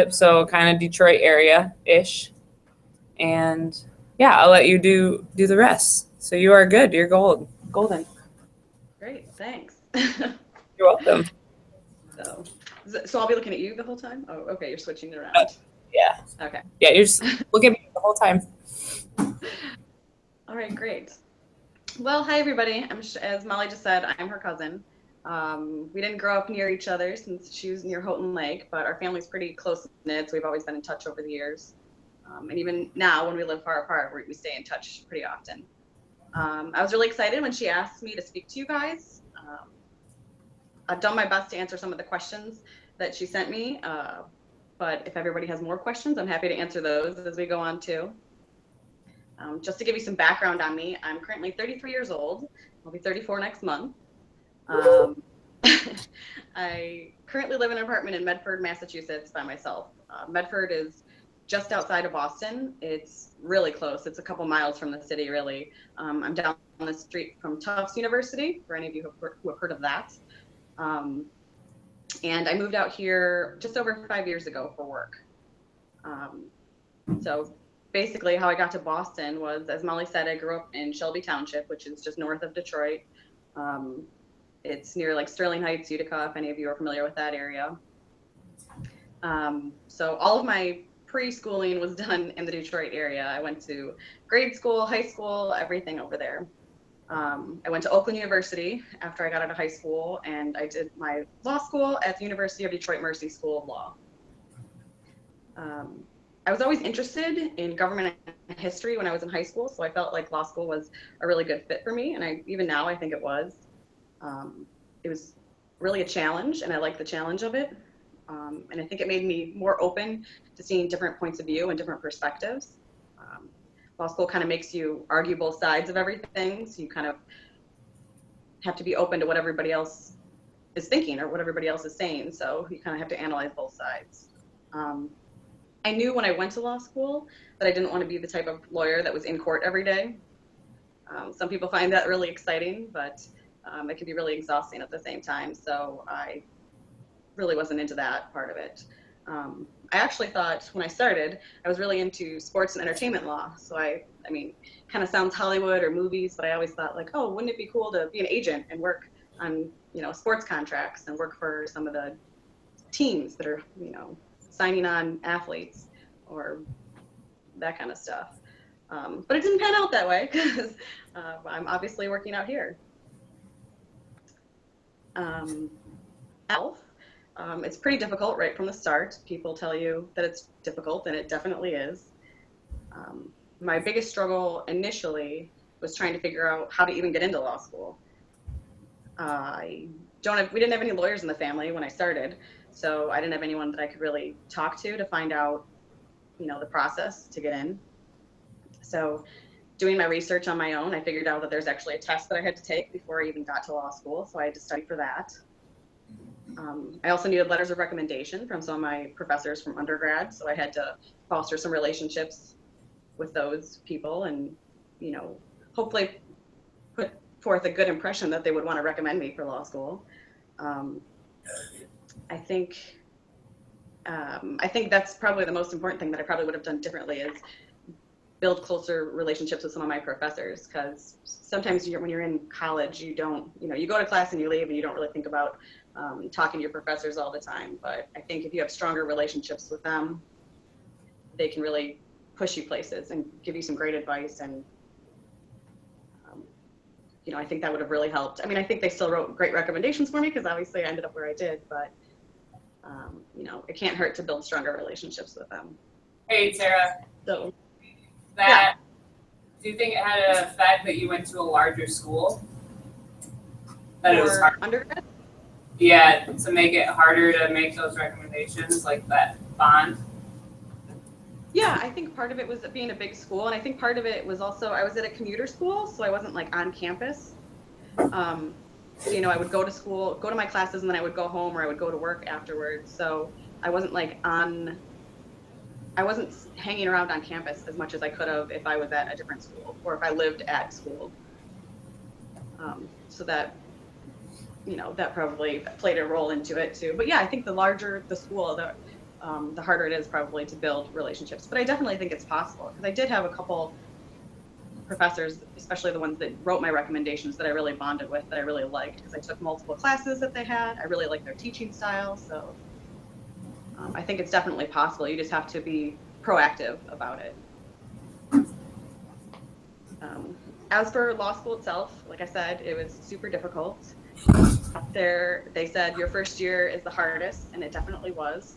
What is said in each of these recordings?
so kind of Detroit area-ish. And yeah, I'll let you do the rest. So you are good. You're golden. Great, thanks. You're welcome. So, so I'll be looking at you the whole time? Oh, okay, you're switching Uh, around. yeah, Okay. yeah. You're just look at me the whole time. All right, great. Well, hi everybody. As Molly just said, I'm her cousin. We didn't grow up near each other since she was near Houghton Lake, but our family's pretty close knit, so we've always been in touch over the years. And even now, when we live far apart, we stay in touch pretty often. I was really excited when she asked me to speak to you guys. I've done my best to answer some of the questions that she sent me, but if everybody has more questions, I'm happy to answer those as we go on too. Just to give you some background on me, I'm currently 33 years old. I'll be 34 next month. I currently live in an apartment in Medford, Massachusetts by myself. Medford is just outside of Boston. It's really close. It's a couple miles from the city, really. I'm down the street from Tufts University, for any of you who have heard of that. And I moved out here just over 5 years ago for work. So basically how I got to Boston was, as Molly said, I grew up in Shelby Township, which is just north of Detroit. It's near like Sterling Heights, Utica, if any of you are familiar with that area. So all of my pre-schooling was done in the Detroit area. I went to grade school, high school, everything over there. I went to Oakland University after I got out of high school, and I did my law school at the University of Detroit Mercy School of Law. I was always interested in government and history when I was in high school, so I felt like law school was a really good fit for me, and even now I think it was. It was really a challenge, and I liked the challenge of it, and I think it made me more open to seeing different points of view and different perspectives. Law school kind of makes you argue both sides of everything, so you kind of have to be open to what everybody else is thinking or what everybody else is saying, so you kind of have to analyze both sides. I knew when I went to law school that I didn't want to be the type of lawyer that was in court every day. Some people find that really exciting, but it can be really exhausting at the same time, so I really wasn't into that part of it. I actually thought when I started, I was really into sports and entertainment law. So I mean, kind of sounds Hollywood or movies, but I always thought like, oh, wouldn't it be cool to be an agent and work on, sports contracts and work for some of the teams that are, signing on athletes or that kind of stuff. But it didn't pan out that way because I'm obviously working out here. Health. It's pretty difficult right from the start. People tell you that it's difficult, and it definitely is. My biggest struggle initially was trying to figure out how to even get into law school. We didn't have any lawyers in the family when I started, so I didn't have anyone that I could really talk to find out, the process to get in. So doing my research on my own, I figured out that there's actually a test that I had to take before I even got to law school, so I had to study for that. I also needed letters of recommendation from some of my professors from undergrad, so I had to foster some relationships with those people and, hopefully put forth a good impression that they would want to recommend me for law school. I think that's probably the most important thing that I probably would have done differently is build closer relationships with some of my professors, because sometimes when you're in college, you don't, you go to class and you leave and you don't really think about talking to your professors all the time. But I think if you have stronger relationships with them, they can really push you places and give you some great advice. And, I think that would have really helped. I mean, I think they still wrote great recommendations for me because obviously I ended up where I did, but, it can't hurt to build stronger relationships with them. Hey, Sarah. So, do you think it had an effect that you went to a larger school? That it was hard. Undergrad? Yeah, to make it harder to make those recommendations, like that bond. Yeah, I think part of it was being a big school, and I think part of it was also I was at a commuter school, so I wasn't like on campus. I would go to school, go to my classes, and then I would go home or I would go to work afterwards. So I wasn't I wasn't hanging around on campus as much as I could have if I was at a different school or if I lived at school. So that, that probably played a role into it too. But yeah, I think the larger the school, the harder it is probably to build relationships. But I definitely think it's possible, because I did have a couple professors, especially the ones that wrote my recommendations, that I really bonded with, that I really liked, because I took multiple classes that they had. I really liked their teaching style. So I think it's definitely possible. You just have to be proactive about it. As for law school itself, like I said, it was super difficult. They said your first year is the hardest, and it definitely was.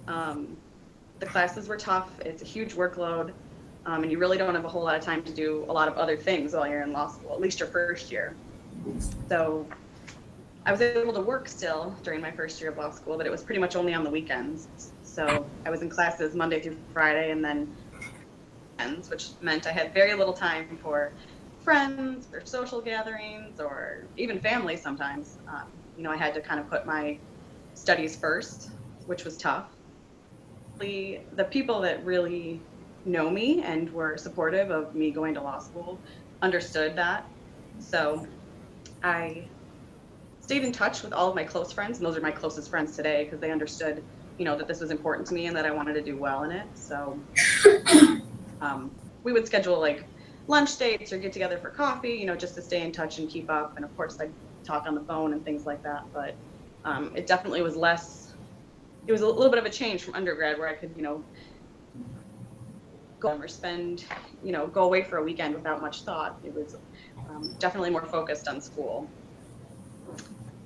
The classes were tough. It's a huge workload, and you really don't have a whole lot of time to do a lot of other things while you're in law school, at least your first year. So I was able to work still during my first year of law school, but it was pretty much only on the weekends. So I was in classes Monday through Friday, and then weekends, which meant I had very little time for friends or social gatherings or even family sometimes. I had to kind of put my studies first, which was tough. The people that really know me and were supportive of me going to law school understood that. So I stayed in touch with all of my close friends, and those are my closest friends today, because they understood, that this was important to me and that I wanted to do well in it. So we would schedule like lunch dates or get together for coffee, just to stay in touch and keep up. And of course, I'd talk on the phone and things like that. But it definitely was less. It was a little bit of a change from undergrad, where I could, go or spend, go away for a weekend without much thought. It was definitely more focused on school.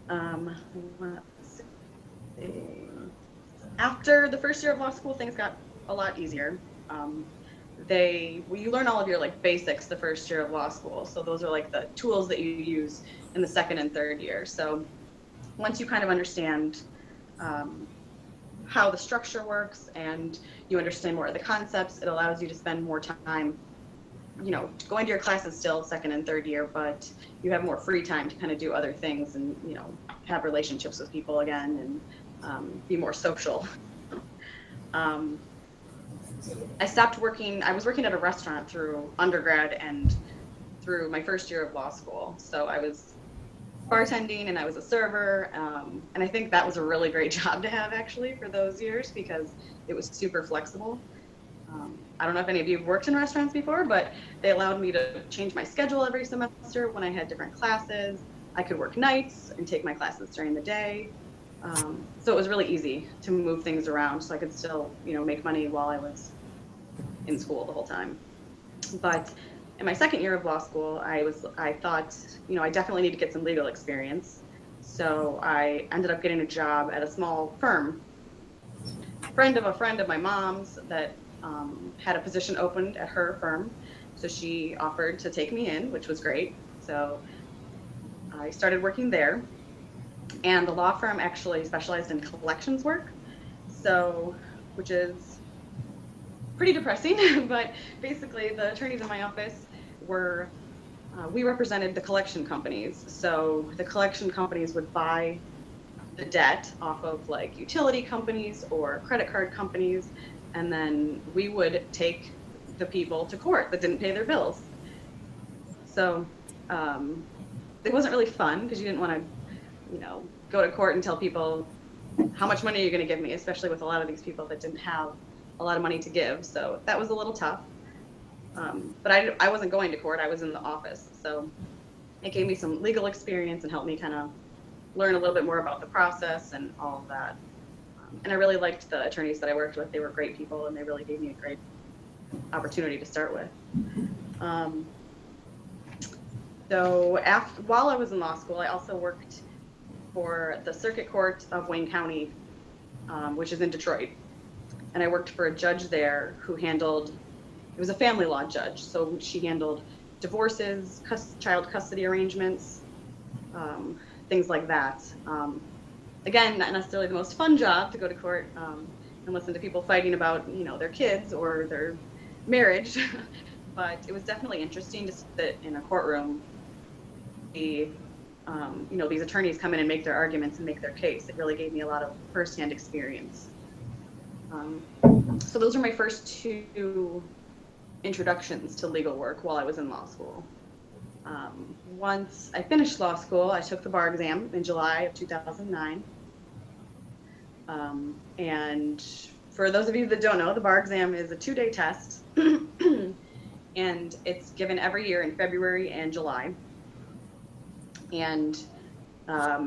Let's see. After the first year of law school, things got a lot easier. You learn all of your like basics the first year of law school. So those are like the tools that you use in the second and third year. So once you kind of understand how the structure works and you understand more of the concepts, it allows you to spend more time, going to your classes still second and third year, but you have more free time to kind of do other things and, have relationships with people again and be more social. I stopped working. I was working at a restaurant through undergrad and through my first year of law school. So I was bartending and I was a server. And I think that was a really great job to have, actually, for those years, because it was super flexible. I don't know if any of you have worked in restaurants before, but they allowed me to change my schedule every semester when I had different classes. I could work nights and take my classes during the day. So it was really easy to move things around, so I could still, make money while I was in school the whole time. But in my second year of law school, I thought, I definitely need to get some legal experience. So I ended up getting a job at a small firm. A friend of my mom's that had a position opened at her firm. So she offered to take me in, which was great. So I started working there. And the law firm actually specialized in collections work, which is pretty depressing, but basically the attorneys in my office we represented the collection companies. So the collection companies would buy the debt off of like utility companies or credit card companies, and then we would take the people to court that didn't pay their bills. So it wasn't really fun, because you didn't want to go to court and tell people how much money you're going to give me, especially with a lot of these people that didn't have a lot of money to give. So that was a little tough. But I wasn't going to court. I was in the office. So it gave me some legal experience and helped me kind of learn a little bit more about the process and all of that. And I really liked the attorneys that I worked with. They were great people, and they really gave me a great opportunity to start with. So while I was in law school, I also worked for the Circuit Court of Wayne County, which is in Detroit. And I worked for a judge there who it was a family law judge. So she handled divorces, child custody arrangements, things like that. Again, not necessarily the most fun job to go to court and listen to people fighting about, their kids or their marriage. But it was definitely interesting to sit in a courtroom, these attorneys come in and make their arguments and make their case. It really gave me a lot of firsthand experience. So those are my first two introductions to legal work while I was in law school. Once I finished law school, I took the bar exam in July of 2009. And for those of you that don't know, the bar exam is a 2-day test, and it's given every year in February and July. And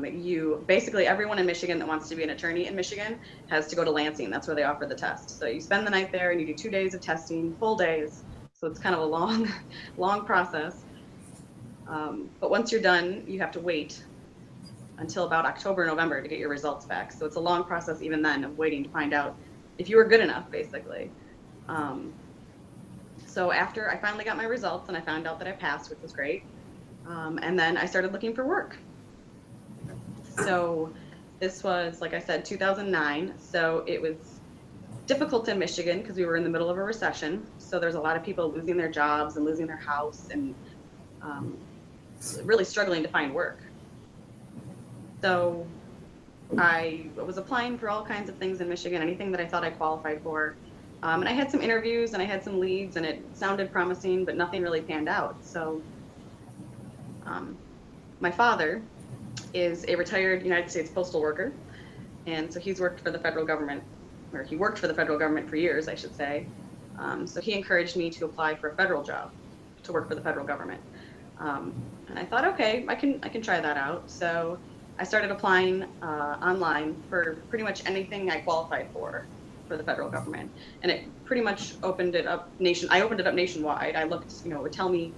you basically, everyone in Michigan that wants to be an attorney in Michigan has to go to Lansing. That's where they offer the test. So you spend the night there and you do 2 days of testing, full days. So it's kind of a long, long process. But once you're done, you have to wait until about October, November to get your results back. So it's a long process even then of waiting to find out if you were good enough, basically. So after I finally got my results and I found out that I passed, which was great. And then I started looking for work. So this was, like I said, 2009. So it was difficult in Michigan because we were in the middle of a recession. So there's a lot of people losing their jobs and losing their house and really struggling to find work. So I was applying for all kinds of things in Michigan, anything that I thought I qualified for. And I had some interviews and I had some leads and it sounded promising, but nothing really panned out. So my father is a retired United States postal worker. And so he's worked for the federal government, or he worked for the federal government for years, I should say. So he encouraged me to apply for a federal job to work for the federal government. And I thought, okay, I can try that out. So I started applying online for pretty much anything I qualified for the federal government. And it pretty much opened it up I opened it up nationwide. I looked, it would tell me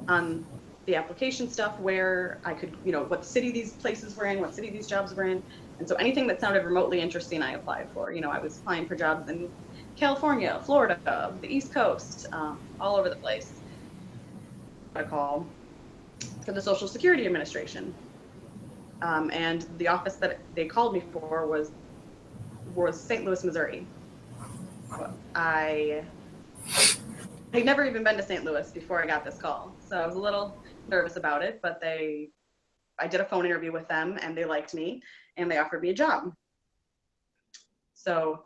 on the application stuff where I could, what city these places were in, what city these jobs were in. And so anything that sounded remotely interesting, I applied for. I was applying for jobs in California, Florida, the East Coast, all over the place. I call for the Social Security Administration. And the office that they called me for was St. Louis, Missouri. I had never even been to St. Louis before I got this call. So I was a little nervous about it, but I did a phone interview with them and they liked me and they offered me a job. So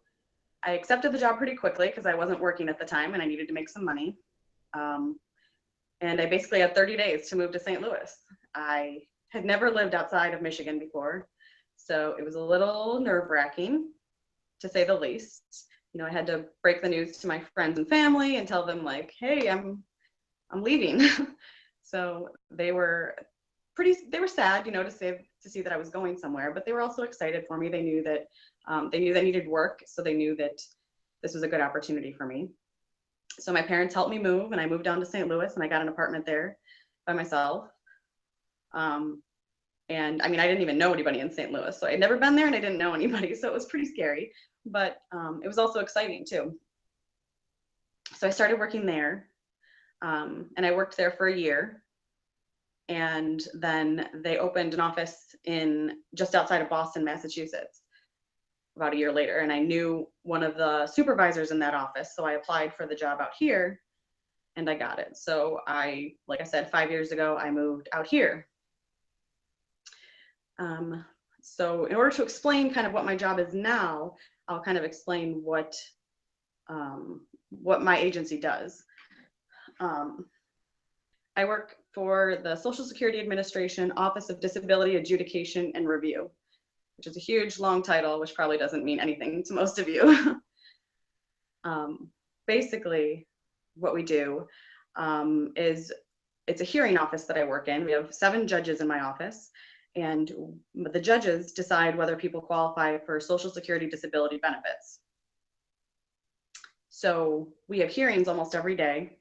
I accepted the job pretty quickly because I wasn't working at the time and I needed to make some money. And I basically had 30 days to move to St. Louis. I had never lived outside of Michigan before, so it was a little nerve-wracking, to say the least. I had to break the news to my friends and family and tell them like, hey, I'm leaving. So they were sad, to see that I was going somewhere, but they were also excited for me. They knew that I needed work, so they knew that this was a good opportunity for me. So my parents helped me move and I moved down to St. Louis and I got an apartment there by myself. And I mean, I didn't even know anybody in St. Louis, so I'd never been there and I didn't know anybody. So it was pretty scary, but it was also exciting too. So I started working there and I worked there for a year. And then they opened an office just outside of Boston, Massachusetts, about a year later. And I knew one of the supervisors in that office. So I applied for the job out here and I got it. So like I said, 5 years ago, I moved out here. So in order to explain kind of what my job is now, I'll kind of explain what my agency does. I work for the Social Security Administration Office of Disability Adjudication and Review, which is a huge, long title, which probably doesn't mean anything to most of you. Basically, what we do is it's a hearing office that I work in. We have 7 judges in my office, and the judges decide whether people qualify for Social Security disability benefits. So we have hearings almost every day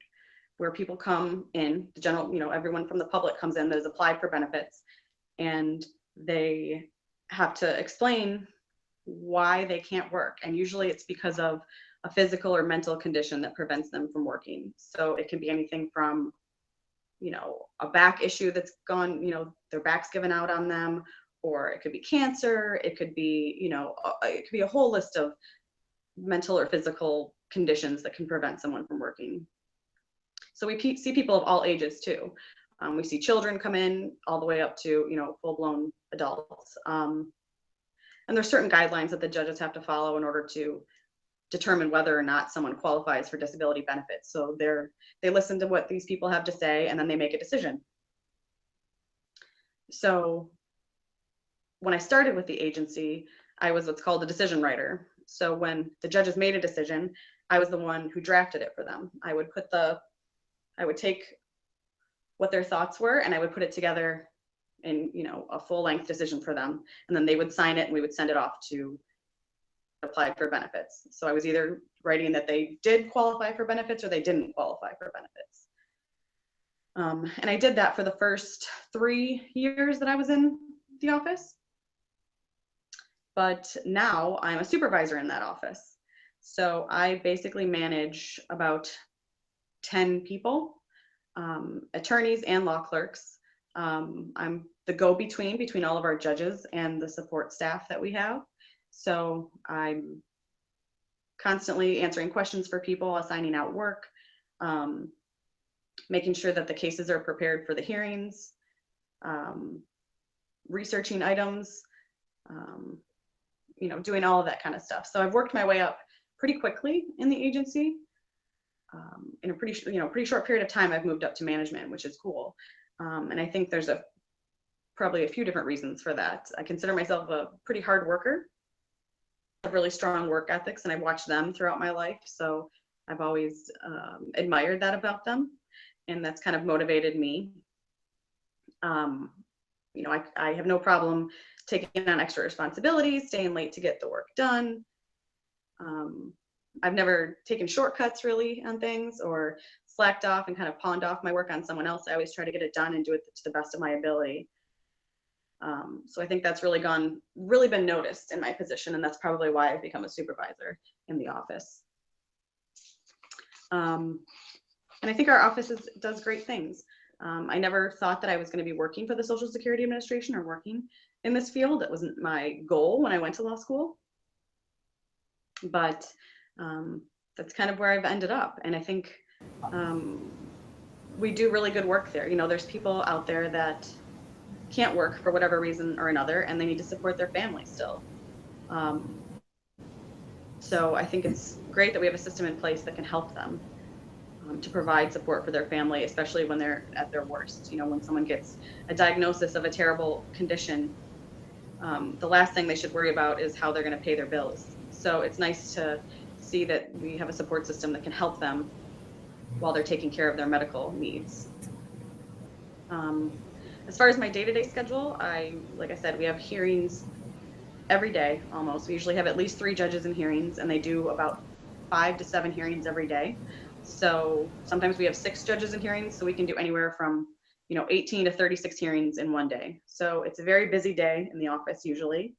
where people come in, the general, everyone from the public comes in that has applied for benefits, and they have to explain why they can't work. And usually it's because of a physical or mental condition that prevents them from working. So it can be anything from, a back issue that's gone, their back's given out on them, or it could be cancer. It could be, it could be a whole list of mental or physical conditions that can prevent someone from working. So we see people of all ages too. We see children come in all the way up to, full-blown adults. And there's certain guidelines that the judges have to follow in order to determine whether or not someone qualifies for disability benefits. So they listen to what these people have to say and then they make a decision. So when I started with the agency, I was what's called a decision writer. So when the judges made a decision, I was the one who drafted it for them. I would take what their thoughts were and I would put it together in, a full length decision for them. And then they would sign it and we would send it off to apply for benefits. So I was either writing that they did qualify for benefits or they didn't qualify for benefits. And I did that for the first 3 years that I was in the office. But now I'm a supervisor in that office. So I basically manage about 10 people, attorneys and law clerks. I'm the go-between between all of our judges and the support staff that we have. So I'm constantly answering questions for people, assigning out work, making sure that the cases are prepared for the hearings, researching items, doing all of that kind of stuff. So I've worked my way up pretty quickly in the agency. In a pretty short period of time, I've moved up to management, which is cool. And I think there's probably a few different reasons for that. I consider myself a pretty hard worker. I have really strong work ethics, and I've watched them throughout my life. So I've always admired that about them, and that's kind of motivated me. I have no problem taking on extra responsibilities, staying late to get the work done. I've never taken shortcuts really on things or slacked off and kind of pawned off my work on someone else. I always try to get it done and do it to the best of my ability. So I think that's really been noticed in my position, and that's probably why I've become a supervisor in the office. And I think our office does great things. I never thought that I was going to be working for the Social Security Administration or working in this field. That wasn't my goal when I went to law school. But that's kind of where I've ended up. And I think we do really good work there. There's people out there that can't work for whatever reason or another, and they need to support their family still. So I think it's great that we have a system in place that can help them to provide support for their family, especially when they're at their worst. When someone gets a diagnosis of a terrible condition, the last thing they should worry about is how they're going to pay their bills. So it's nice to see that we have a support system that can help them while they're taking care of their medical needs. As far as my day-to-day schedule, like I said, we have hearings every day almost. We usually have at least 3 judges in hearings, and they do about 5 to 7 hearings every day. So sometimes we have 6 judges in hearings, so we can do anywhere from 18 to 36 hearings in one day. So it's a very busy day in the office usually.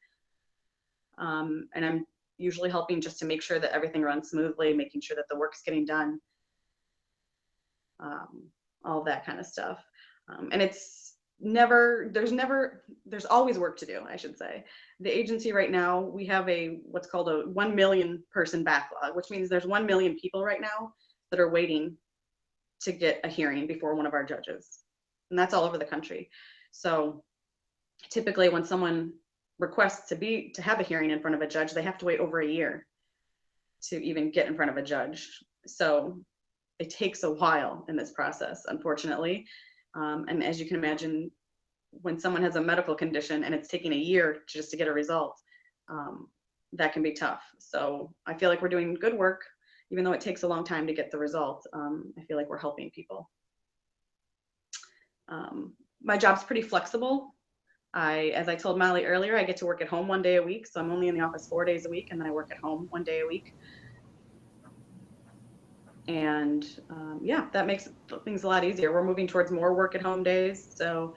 And I'm usually helping just to make sure that everything runs smoothly, making sure that the work's getting done, all of that kind of stuff. And there's always work to do, I should say. The agency right now, we have what's called a 1 million person backlog, which means there's 1 million people right now that are waiting to get a hearing before one of our judges. And that's all over the country. So typically when someone requests to have a hearing in front of a judge, they have to wait over a year to even get in front of a judge. So it takes a while in this process, unfortunately. And as you can imagine, when someone has a medical condition and it's taking a year just to get a result, that can be tough. So I feel like we're doing good work, even though it takes a long time to get the result. I feel like we're helping people. My job's pretty flexible. As I told Molly earlier, I get to work at home 1 day a week. So I'm only in the office 4 days a week, and then I work at home 1 day a week. And that makes things a lot easier. We're moving towards more work at home days. So,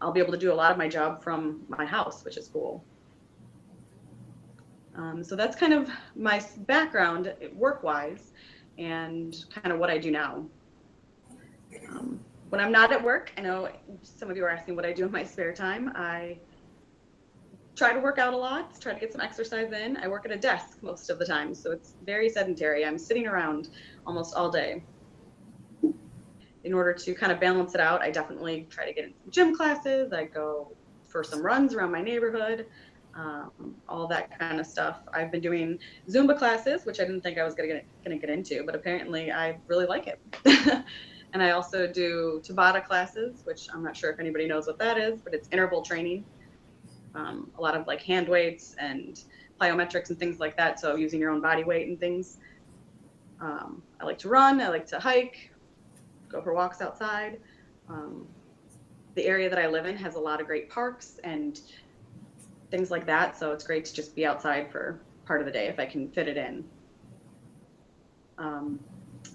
I'll be able to do a lot of my job from my house, which is cool. So that's kind of my background work-wise and kind of what I do now. When I'm not at work, I know some of you are asking what I do in my spare time. I try to work out a lot, try to get some exercise in. I work at a desk most of the time, so it's very sedentary. I'm sitting around almost all day. In order to kind of balance it out, I definitely try to get in some gym classes. I go for some runs around my neighborhood, all that kind of stuff. I've been doing Zumba classes, which I didn't think I was gonna get into, but apparently I really like it. And I also do Tabata classes, which I'm not sure if anybody knows what that is, but it's interval training. a lot of like hand weights and plyometrics and things like that. So using your own body weight and things. I like to run. I like to hike, go for walks outside. The area that I live in has a lot of great parks and things like that. So it's great to just be outside for part of the day if I can fit it in. I'm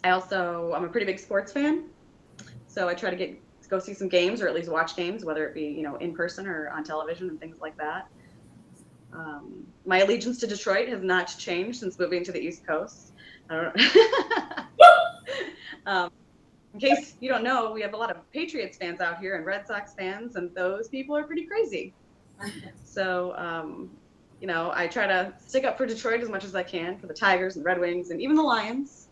a pretty big sports fan. So I try to go see some games or at least watch games, whether it be, you know, in person or on television and things like that. My allegiance to Detroit has not changed since moving to the East Coast. I don't in case you don't know, we have a lot of Patriots fans out here and Red Sox fans, and those people are pretty crazy. So, you know, I try to stick up for Detroit as much as I can, for the Tigers and Red Wings and even the Lions.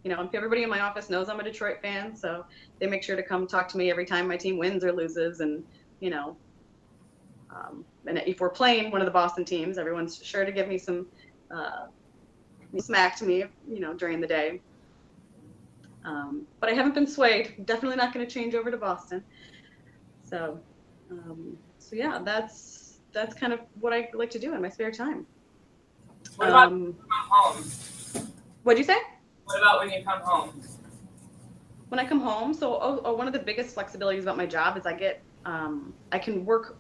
You know, everybody in my office knows I'm a Detroit fan, so they make sure to come talk to me every time my team wins or loses. And, you know, and if we're playing one of the Boston teams, everyone's sure to give me some smack to me, you know, during the day. But I haven't been swayed. Definitely not going to change over to Boston. So, yeah, that's kind of what I like to do in my spare time. What about when you come home? What'd you say? What about when you come home? When I come home, so one of the biggest flexibilities about my job is I can work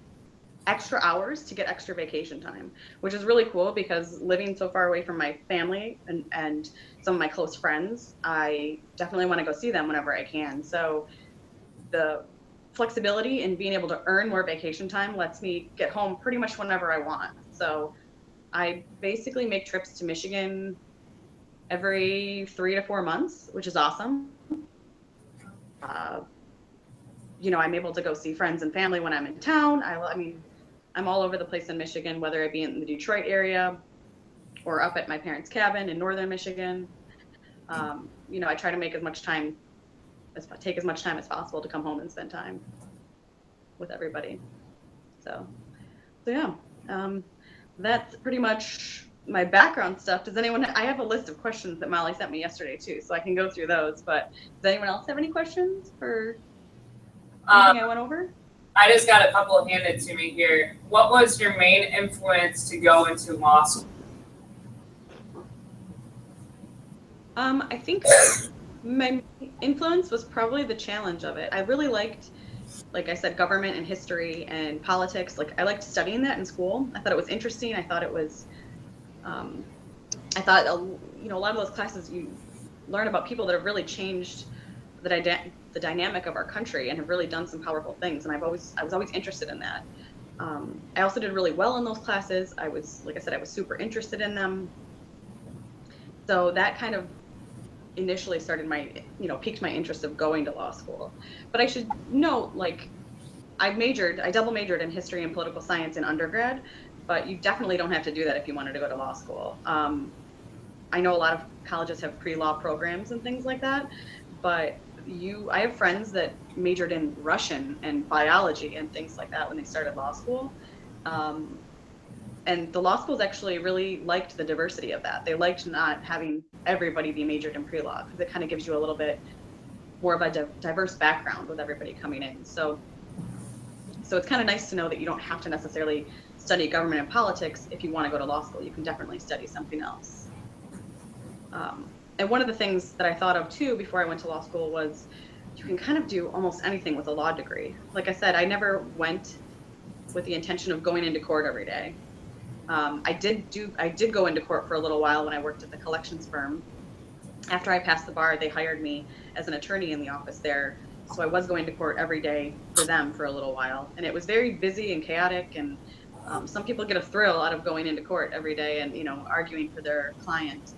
extra hours to get extra vacation time, which is really cool because living so far away from my family and some of my close friends, I definitely want to go see them whenever I can. So the flexibility in being able to earn more vacation time lets me get home pretty much whenever I want. So I basically make trips to Michigan every 3 to 4 months, which is awesome. You know, I'm able to go see friends and family when I'm in town. I mean, I'm all over the place in Michigan, whether it be in the Detroit area or up at my parents' cabin in northern Michigan. You know, I try to make take as much time as possible to come home and spend time with everybody. So yeah, that's pretty much my background stuff. I have a list of questions that Molly sent me yesterday too, so I can go through those, but does anyone else have any questions for anything I went over? I just got a couple handed to me here. What was your main influence to go into law school? I think my influence was probably the challenge of it. I really liked, like I said, government and history and politics. Like I liked studying that in school. I thought it was interesting. I thought, you know, a lot of those classes you learn about people that have really changed the dynamic of our country and have really done some powerful things. And I was always interested in that. I also did really well in those classes. Like I said, I was super interested in them. So that kind of initially piqued my interest of going to law school. But I should note, like, I double majored in history and political science in undergrad, but you definitely don't have to do that if you wanted to go to law school. I know a lot of colleges have pre-law programs and things like that, but I have friends that majored in Russian and biology and things like that when they started law school. And the law schools actually really liked the diversity of that. They liked not having everybody be majored in pre-law because it kind of gives you a little bit more of a diverse background with everybody coming in. So it's kind of nice to know that you don't have to necessarily study government and politics if you want to go to law school. You can definitely study something else. And one of the things that I thought of too before I went to law school was you can kind of do almost anything with a law degree. Like I said, I never went with the intention of going into court every day. I did go into court for a little while when I worked at the collections firm. After I passed the bar, they hired me as an attorney in the office there. So I was going to court every day for them for a little while. And it was very busy and chaotic. And some people get a thrill out of going into court every day and, you know, arguing for their client.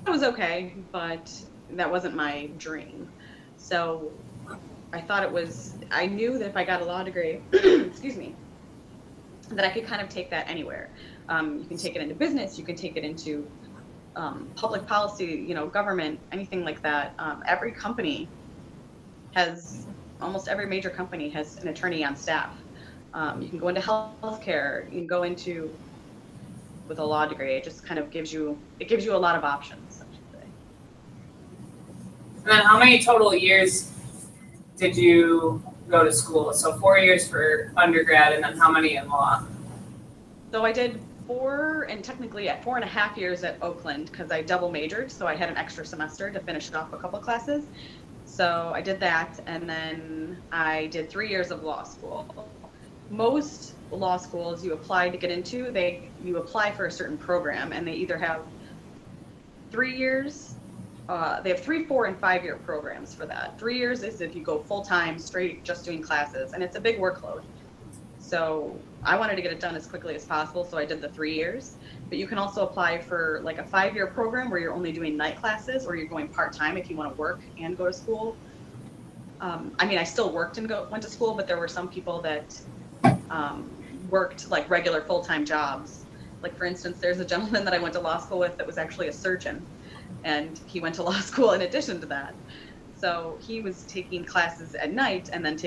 It was okay, but that wasn't my dream. So I knew that if I got a law degree, excuse me, that I could kind of take that anywhere. You can take it into business, you can take it into public policy, you know, government, anything like that. Almost every major company has an attorney on staff. You can go into healthcare, you can go into with a law degree. It just kind of gives you a lot of options, I should say. And then how many total years did you go to school? So 4 years for undergrad, and then how many in law? So I did 4 and technically at 4.5 years at Oakland because I double majored, so I had an extra semester to finish off a couple classes. So I did that, and then I did 3 years of law school. Most law schools you apply to get into, you apply for a certain program, and they either have 3 years, they have 3, 4, and 5-year programs for that. 3 years is if you go full-time, straight, just doing classes, and it's a big workload. So I wanted to get it done as quickly as possible, so I did the 3 years. But you can also apply for like a 5-year program where you're only doing night classes, or you're going part-time if you want to work and go to school. I mean, I still worked and went to school, but there were some people that worked like regular full-time jobs. Like for instance, there's a gentleman that I went to law school with that was actually a surgeon, and he went to law school in addition to that. So he was taking classes at night and then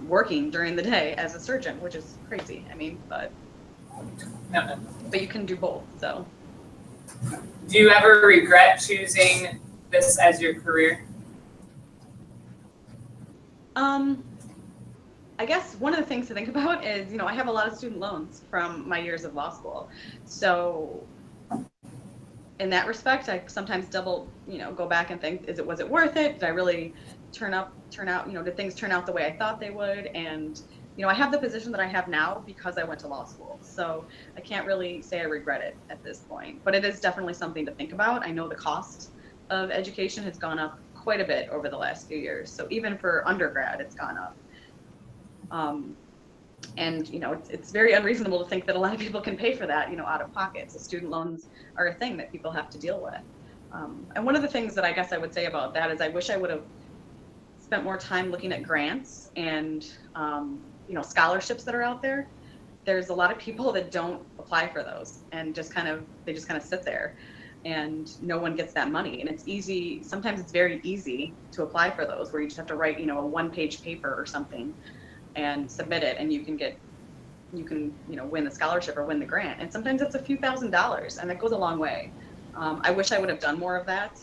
working during the day as a surgeon, which is crazy. I mean, but you can do both. So, do you ever regret choosing this as your career? I guess one of the things to think about is, I have a lot of student loans from my years of law school. So in that respect, I sometimes go back and think, was it worth it? Did I really turn out, did things turn out the way I thought they would? And, I have the position that I have now because I went to law school. So I can't really say I regret it at this point, but it is definitely something to think about. I know the cost of education has gone up quite a bit over the last few years. So even for undergrad, it's gone up. And, it's very unreasonable to think that a lot of people can pay for that, out of pocket. So student loans are a thing that people have to deal with. And one of the things that I guess I would say about that is I wish I would have spent more time looking at grants and, scholarships that are out there. There's a lot of people that don't apply for those and they just kind of sit there and no one gets that money. And it's easy. Sometimes it's very easy to apply for those where you just have to write, a 1-page paper or something and submit it, and you can win the scholarship or win the grant. And sometimes it's a few $1,000s, and it goes a long way. I wish I would have done more of that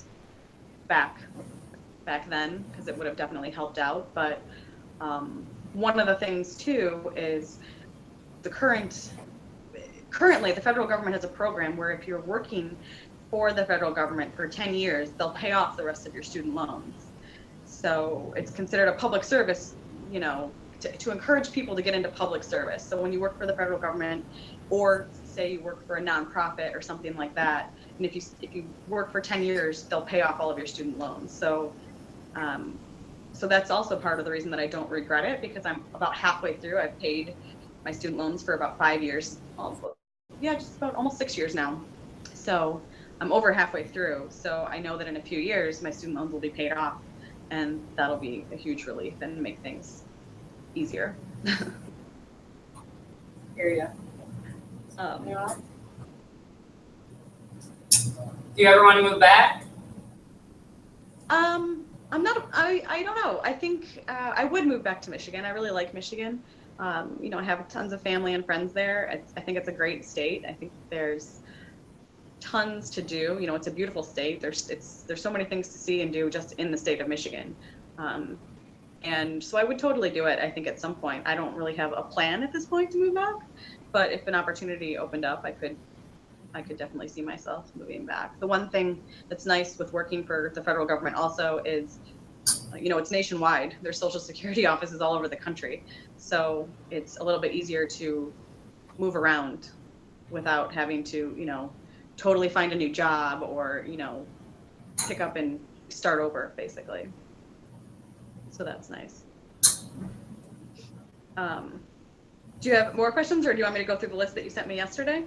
back then, because it would have definitely helped out. But one of the things too is currently the federal government has a program where if you're working for the federal government for 10 years, they'll pay off the rest of your student loans. So it's considered a public service, to encourage people to get into public service. So when you work for the federal government, or say you work for a nonprofit or something like that, and if you work for 10 years, they'll pay off all of your student loans. So so that's also part of the reason that I don't regret it, because I'm about halfway through. I've paid my student loans for about 5 years, just about almost 6 years now. So I'm over halfway through. So I know that in a few years, my student loans will be paid off, and that'll be a huge relief and make things easier. Hear ya. Do you ever want to move back? I don't know. I think I would move back to Michigan. I really like Michigan. I have tons of family and friends there. I think it's a great state. I think there's tons to do. It's a beautiful state. There's so many things to see and do just in the state of Michigan. And so I would totally do it, I think, at some point. I don't really have a plan at this point to move back, but if an opportunity opened up, I could definitely see myself moving back. The one thing that's nice with working for the federal government also is, it's nationwide. There's Social Security offices all over the country. So it's a little bit easier to move around without having to, totally find a new job or, pick up and start over, basically. So that's nice. Do you have more questions, or do you want me to go through the list that you sent me yesterday?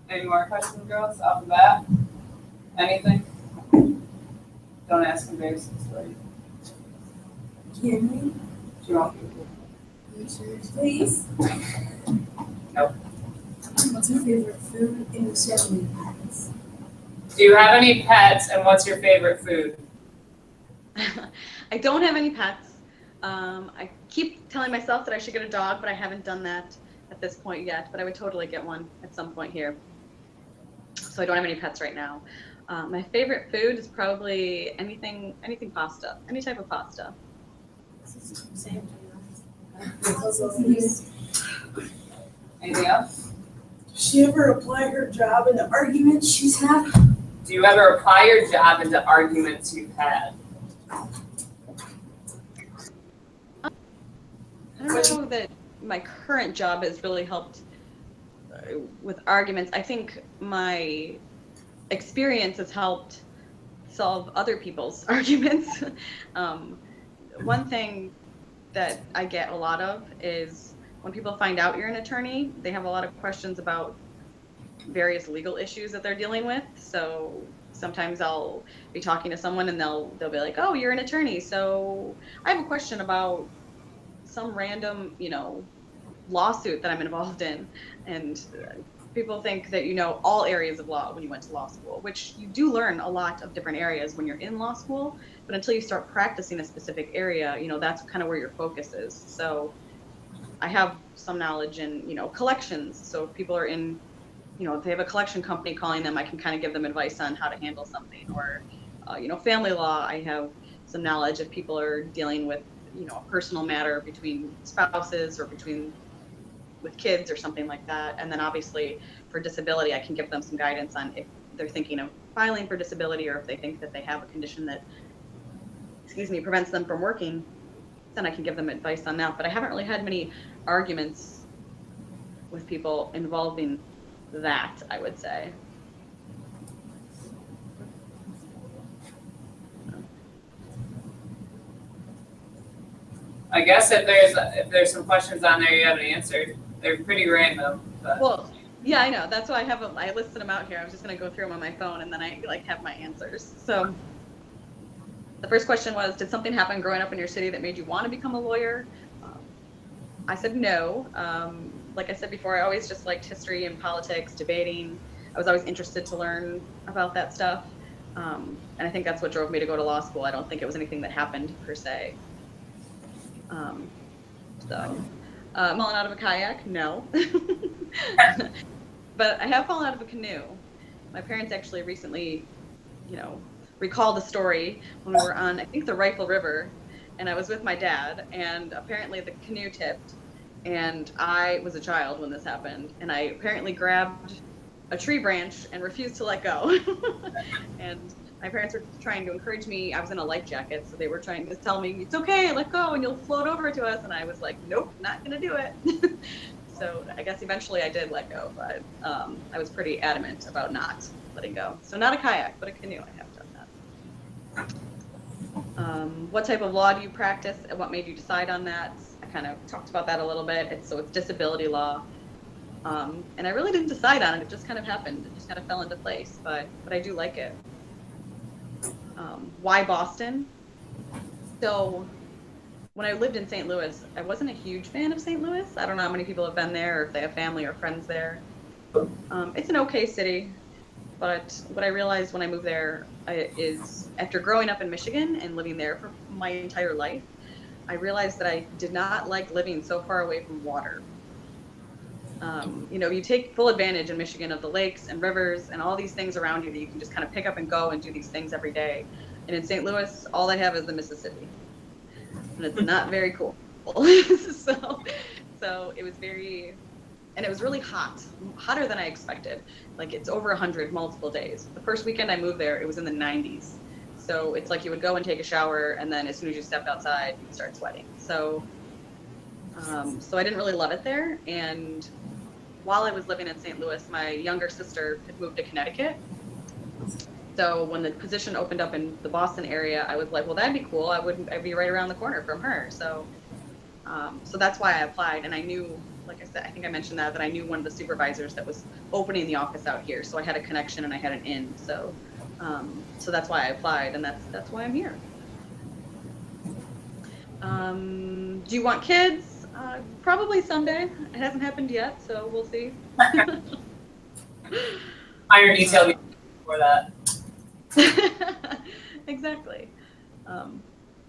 Any more questions, girls, off the bat? Anything? Don't ask embarrassing stories. Can we? Do you want me Please. Nope. What's your favorite food in the family pets? Do you have any pets, and what's your favorite food? I don't have any pets. I keep telling myself that I should get a dog, but I haven't done that at this point yet. But I would totally get one at some point here. So I don't have any pets right now. My favorite food is probably anything pasta, any type of pasta. Same. Anything else? Does she ever apply her job in the arguments she's had? Do you ever apply your job into arguments you've had? I don't know that my current job has really helped with arguments. I think my experience has helped solve other people's arguments. One thing that I get a lot of is when people find out you're an attorney, they have a lot of questions about various legal issues that they're dealing with. So sometimes I'll be talking to someone and they'll be like, "Oh, you're an attorney, so I have a question about some random, lawsuit that I'm involved in." And people think that you know all areas of law when you went to law school, which you do learn a lot of different areas when you're in law school, but until you start practicing a specific area, that's kind of where your focus is. So I have some knowledge in, collections. So if people are in, if they have a collection company calling them, I can kind of give them advice on how to handle something. Or, family law, I have some knowledge if people are dealing with, a personal matter between spouses or with kids or something like that. And then obviously for disability, I can give them some guidance on if they're thinking of filing for disability or if they think that they have a condition that, prevents them from working, then I can give them advice on that. But I haven't really had many arguments with people involving that, I would say. I guess if there's some questions on there you haven't answered, they're pretty random. But. Well, yeah, I know. That's why I listed them out here. I was just going to go through them on my phone and then I have my answers. So the first question was, did something happen growing up in your city that made you want to become a lawyer? I said no. Like I said before, I always just liked history and politics, debating. I was always interested to learn about that stuff. And I think that's what drove me to go to law school. I don't think it was anything that happened per se. Fallen out of a kayak? No. But I have fallen out of a canoe. My parents actually recently, recalled the story when we were on, I think, the Rifle River, and I was with my dad, and apparently the canoe tipped, and I was a child when this happened, and I apparently grabbed a tree branch and refused to let go. And my parents were trying to encourage me. I was in a life jacket, so they were trying to tell me, "It's okay, let go and you'll float over to us." And I was like, "Nope, not gonna do it." So I guess eventually I did let go, but I was pretty adamant about not letting go. So not a kayak, but a canoe, I have done that. What type of law do you practice and what made you decide on that? I kind of talked about that a little bit. It's disability law. And I really didn't decide on it. It just kind of happened. It just kind of fell into place, but I do like it. Why Boston? So when I lived in St. Louis, I wasn't a huge fan of St. Louis. I don't know how many people have been there or if they have family or friends there. It's an okay city, but what I realized when I moved there is after growing up in Michigan and living there for my entire life, I realized that I did not like living so far away from water. You take full advantage in Michigan of the lakes and rivers and all these things around you that you can just kind of pick up and go and do these things every day. And in St. Louis, all I have is the Mississippi. And it's not very cool. So it was and it was really hot, hotter than I expected. Like it's over 100 multiple days. The first weekend I moved there, it was in the 90s. So it's like you would go and take a shower and then as soon as you stepped outside, you'd start sweating. So I didn't really love it there. And while I was living in St. Louis, my younger sister had moved to Connecticut. So when the position opened up in the Boston area, I was like, well, that'd be cool. I'd be right around the corner from her. So that's why I applied. And I knew, like I said, I think I mentioned that I knew one of the supervisors that was opening the office out here. So I had a connection and I had an in. So that's why I applied, and that's why I'm here. Do you want kids? Probably someday. It hasn't happened yet, so we'll see. Higher detail before that. Exactly.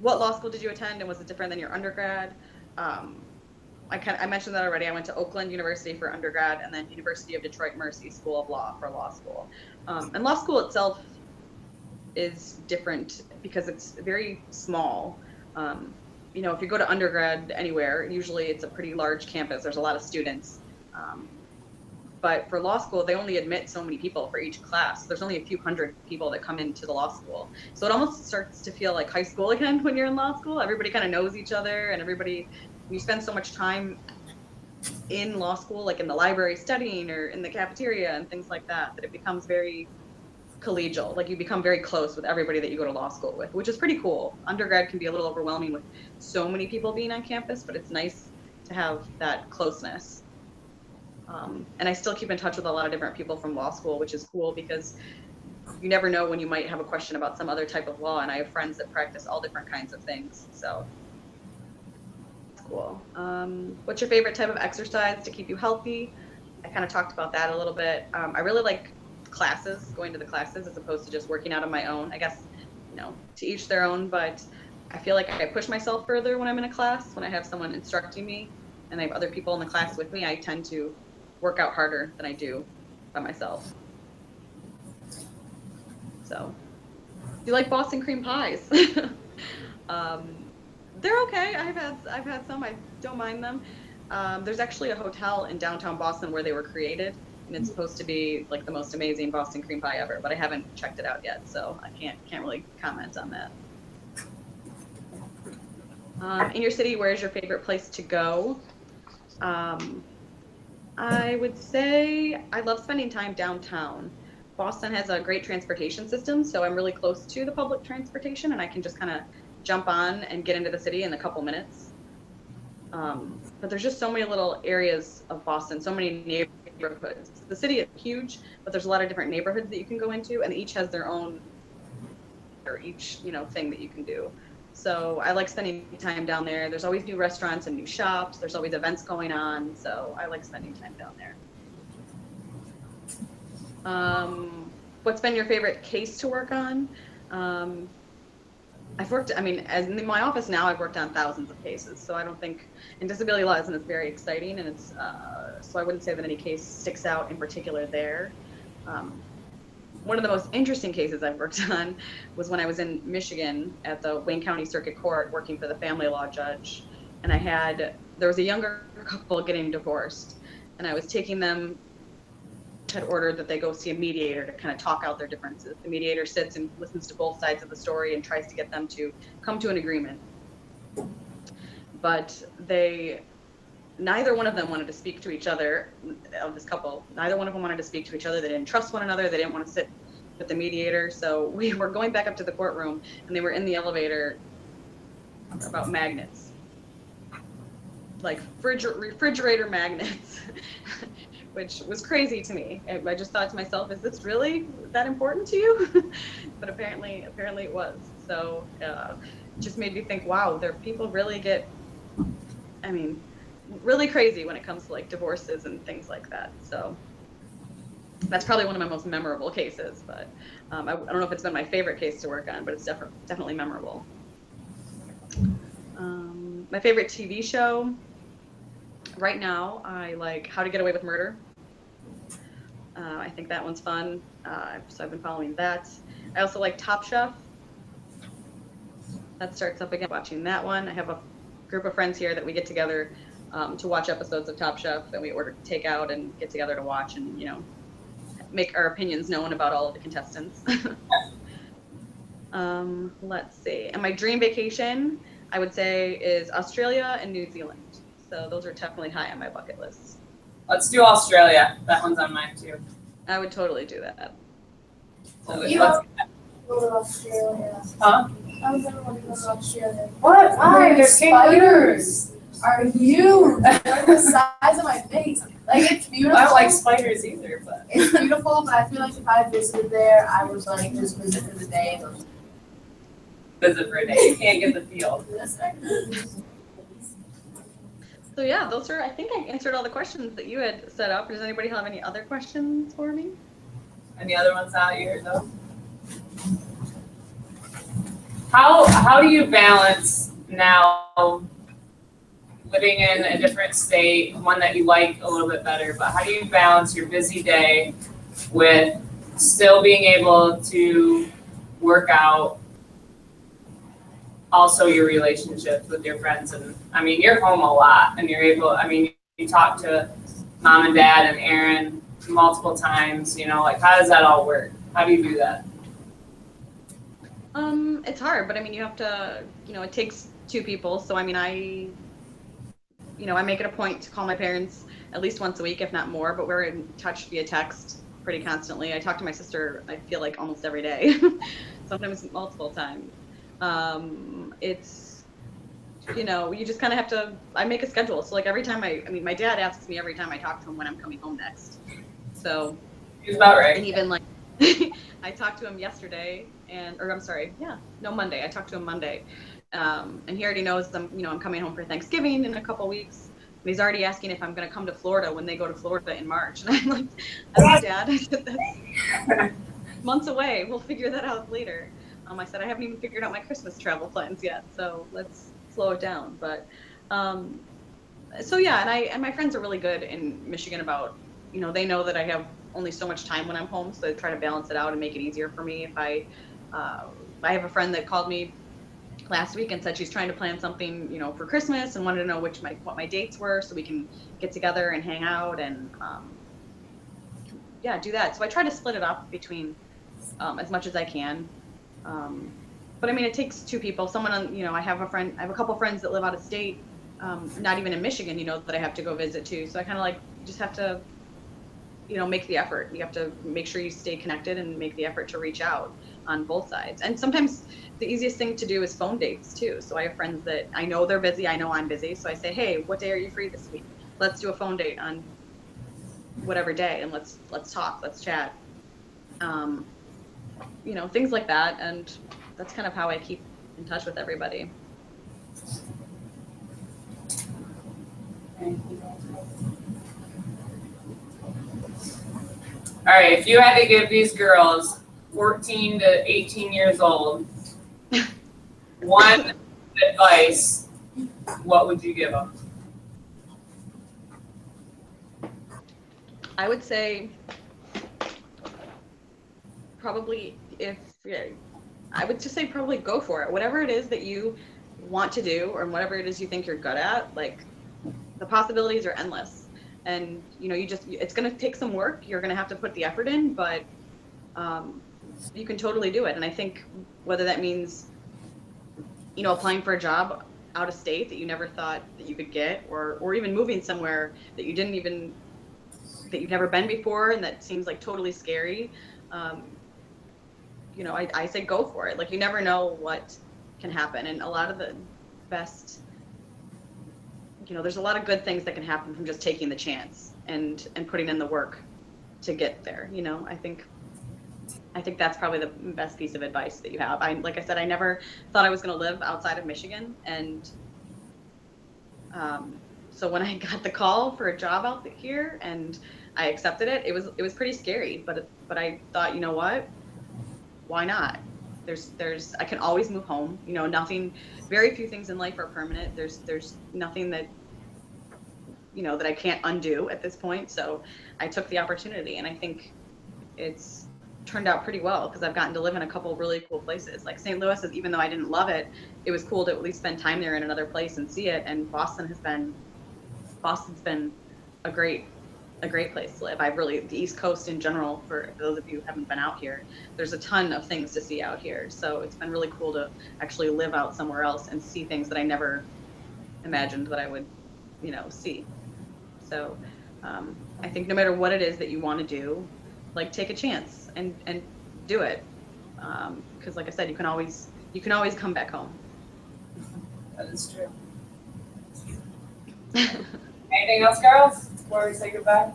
What law school did you attend, and was it different than your undergrad? I mentioned that already. I went to Oakland University for undergrad, and then University of Detroit Mercy School of Law for law school. And law school itself is different because it's very small. if you go to undergrad anywhere, usually it's a pretty large campus. There's a lot of students. But for law school, they only admit so many people for each class. There's only a few hundred people that come into the law school. So it almost starts to feel like high school again when you're in law school. Everybody kind of knows each other, and you spend so much time in law school, like in the library studying or in the cafeteria and things like that, that it becomes very collegial. Like you become very close with everybody that you go to law school with, which is pretty cool. Undergrad can be a little overwhelming with so many people being on campus, but it's nice to have that closeness. And I still keep in touch with a lot of different people from law school, which is cool because you never know when you might have a question about some other type of law. And I have friends that practice all different kinds of things. So it's cool. What's your favorite type of exercise to keep you healthy? I kind of talked about that a little bit. I really like classes, going to the classes as opposed to just working out on my own. I guess, to each their own, but I feel like I push myself further when I'm in a class. When I have someone instructing me and I have other people in the class with me, I tend to work out harder than I do by myself. So, do you like Boston cream pies? They're okay. I've had some. I don't mind them. There's actually a hotel in downtown Boston where they were created, and it's supposed to be like the most amazing Boston cream pie ever. But I haven't checked it out yet, so I can't really comment on that. In your city, where is your favorite place to go? I would say I love spending time downtown. Boston has a great transportation system, so I'm really close to the public transportation, and I can just kind of jump on and get into the city in a couple minutes. But there's just so many little areas of Boston, so many neighborhoods. The city is huge, but there's a lot of different neighborhoods that you can go into, and each has their own, or each thing that you can do. So I like spending time down there. There's always new restaurants and new shops. There's always events going on. So I like spending time down there. What's been your favorite case to work on? As in my office now, I've worked on thousands of cases. So I don't think, in disability law isn't very exciting. And so I wouldn't say that any case sticks out in particular there. One of the most interesting cases I've worked on was when I was in Michigan at the Wayne County Circuit Court working for the family law judge. And there was a younger couple getting divorced, and I was taking them, had ordered that they go see a mediator to kind of talk out their differences. The mediator sits and listens to both sides of the story and tries to get them to come to an agreement. But neither one of them wanted to speak to each other, of this couple. Neither one of them wanted to speak to each other. They didn't trust one another. They didn't want to sit with the mediator. So we were going back up to the courtroom, and they were in the elevator about magnets, like refrigerator magnets, which was crazy to me. I just thought to myself, is this really that important to you? But apparently it was. So it just made me think, wow, people really get, really crazy when it comes to like divorces and things like that. So that's probably one of my most memorable cases, but I don't know if it's been my favorite case to work on, but it's definitely memorable. My favorite TV show right now, I like How to Get Away with Murder. I think that one's fun, so I've been following that. I also like Top Chef. That starts up again, watching that one. I have a group of friends here that we get together to watch episodes of Top Chef, and we order takeout and get together to watch and make our opinions known about all of the contestants. Let's see. And my dream vacation, I would say, is Australia and New Zealand. So those are definitely high on my bucket list. Let's do Australia. That one's on mine too. I would totally do that. So You don't go to Australia. Huh? I was never want to go to Australia. What? Why? There's Spiders are huge. They're the size of my face. Like, it's beautiful. I don't like spiders either, but It's beautiful, but I feel like if I visited there, I would like just visit for the day. visit for a day. You can't get the feel. So yeah, I think I answered all the questions that you had set up. Does anybody have any other questions for me? Any other ones out here though? How do you balance now living in a different state, one that you like a little bit better, but how do you balance your busy day with still being able to work out also your relationships with your friends. And I mean, you're home a lot and you're able, I mean, you talk to mom and dad and Aaron multiple times, you know, like how does that all work? How do you do that? It's hard, but I mean, you have to, you know, it takes two people. So I mean, I make it a point to call my parents at least once a week, if not more, but we're in touch via text pretty constantly. I talk to my sister, I feel like almost every day, sometimes multiple times. It's, you know, you just kind of have to, I make a schedule. So like every time my dad asks me every time I talk to him when I'm coming home next. So. He's about right. And even like, I talked to him yesterday Monday. I talked to him Monday. And he already knows I'm coming home for Thanksgiving in a couple weeks. And he's already asking if I'm going to come to Florida when they go to Florida in March. And I'm like, "Oh, Dad," I said, "that's months away. We'll figure that out later." I said, "I haven't even figured out my Christmas travel plans yet, so let's slow it down." But so yeah, and my friends are really good in Michigan about, you know, they know that I have only so much time when I'm home, so they try to balance it out and make it easier for me. If I have a friend that called me last week and said she's trying to plan something, you know, for Christmas and wanted to know what my dates were so we can get together and hang out and do that. So I try to split it up between as much as I can. But I mean, it takes two people. I have a couple friends that live out of state, not even in Michigan, you know, that I have to go visit too. So I kind of like just have to, you know, make the effort. You have to make sure you stay connected and make the effort to reach out on both sides. And sometimes the easiest thing to do is phone dates too. So I have friends that I know they're busy. I know I'm busy. So I say, "Hey, what day are you free this week? Let's do a phone date on whatever day and let's talk, let's chat." You know, things like that. And that's kind of how I keep in touch with everybody. All right, if you had to give these girls 14 to 18 years old one advice, what would you give them? I would say probably probably go for it. Whatever it is that you want to do or whatever it is you think you're good at, like the possibilities are endless. And, you know, it's going to take some work. You're going to have to put the effort in, but you can totally do it. And I think whether that means, you know, applying for a job out of state that you never thought that you could get, or even moving somewhere that you've never been before and that seems like totally scary, you know, I say go for it. Like, you never know what can happen. And a lot of the best, you know, there's a lot of good things that can happen from just taking the chance and putting in the work to get there. You know, I think that's probably the best piece of advice that you have. Like I said, I never thought I was going to live outside of Michigan. And so when I got the call for a job out here and I accepted it, it was pretty scary, but I thought, you know what, why not? I can always move home. You know, very few things in life are permanent. There's nothing that, you know, that I can't undo at this point. So I took the opportunity, and I think it's turned out pretty well because I've gotten to live in a couple really cool places. Like St. Louis, even though I didn't love it, it was cool to at least spend time there in another place and see it. And Boston's been a great place to live. The East Coast in general, for those of you who haven't been out here, there's a ton of things to see out here. So it's been really cool to actually live out somewhere else and see things that I never imagined that I would, you know, see. So I think no matter what it is that you want to do, like, take a chance and do it. Because like I said, you can always come back home. That is true. Anything else, girls, before we say goodbye?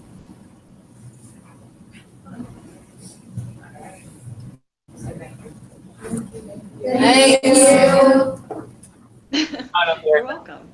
Thank you. Out of You're here. welcome.